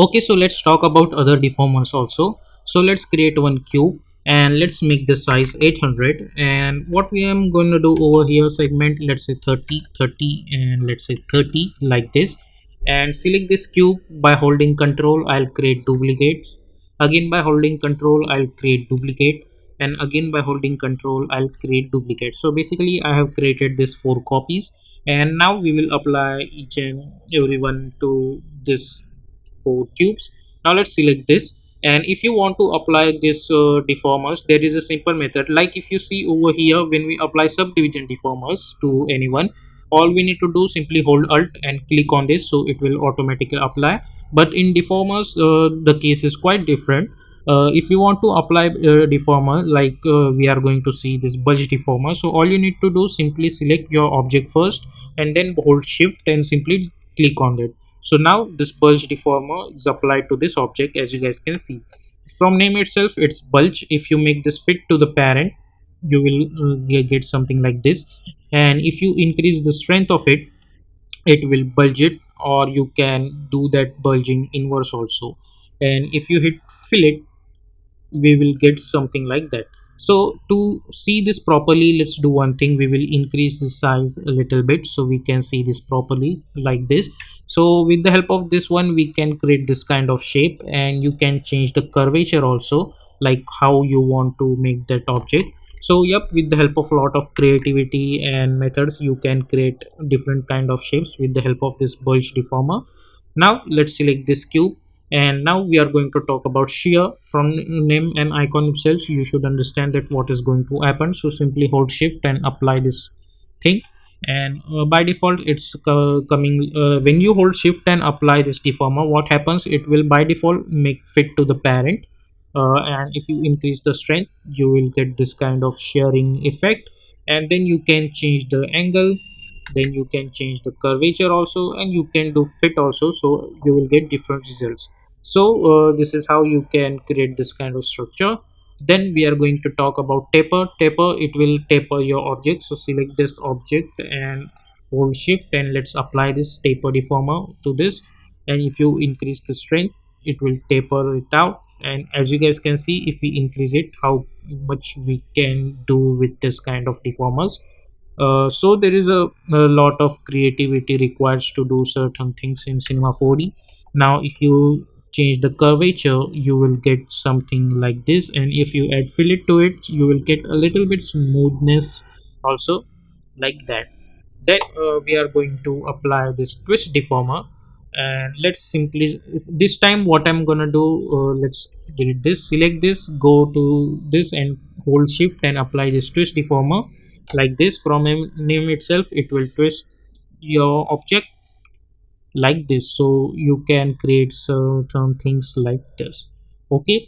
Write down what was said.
Okay, so let's talk about other deformers also. So let's create one cube and let's make the size 800. And what we am going to do over here, segment, let's say 30, 30, and let's say 30 like this. And select this cube. By holding control, I'll create duplicates. Again by holding control, I'll create duplicate. And again by holding control, I'll create duplicate. So basically I have created this 4 copies, and now we will apply each and every one to this 4 cubes. Now let's select this, and if you want to apply this deformers, there is a simple method. Like if you see over here, when we apply subdivision deformers to anyone, all we need to do simply hold alt and click on this, so it will automatically apply. But in deformers, the case is quite different. If you want to apply deformer, like we are going to see this bulge deformer, so all you need to do, simply select your object first and then hold shift and simply click on it. So now this bulge deformer is applied to this object, as you guys can see. From name itself, it's bulge. If you make this fit to the parent, you will get something like this. And if you increase the strength of it, it will bulge it, or you can do that bulging inverse also. And if you hit fillet, we will get something like that. So to see this properly, let's do one thing. We will increase the size a little bit so we can see this properly like this. So with the help of this one, we can create this kind of shape, and you can change the curvature also, like how you want to make that object. So yep, with the help of a lot of creativity and methods, you can create different kind of shapes with the help of this bulge deformer. Now let's select this cube, and now we are going to talk about shear. From name and icon itself, you should understand that what is going to happen. So simply hold shift and apply this thing, and by default it's coming when you hold shift and apply this deformer, what happens, it will by default make fit to the parent. And if you increase the strength, you will get this kind of shearing effect, and then you can change the angle, then you can change the curvature also, and you can do fit also, so you will get different results. So this is how you can create this kind of structure. Then we are going to talk about taper. It will taper your object, so select this object and hold shift, and let's apply this taper deformer to this. And if you increase the strength, it will taper it out. And as you guys can see, if we increase it, how much we can do with this kind of deformers. So there is a lot of creativity required to do certain things in Cinema 4D. Now if you change the curvature, you will get something like this, and if you add fillet to it, you will get a little bit smoothness also, like that. Then we are going to apply this twist deformer, and let's simply, this time what I'm gonna do, let's delete this, select this, go to this and hold shift and apply this twist deformer like this. From name itself, it will twist your object like this, so you can create certain things like this. Okay,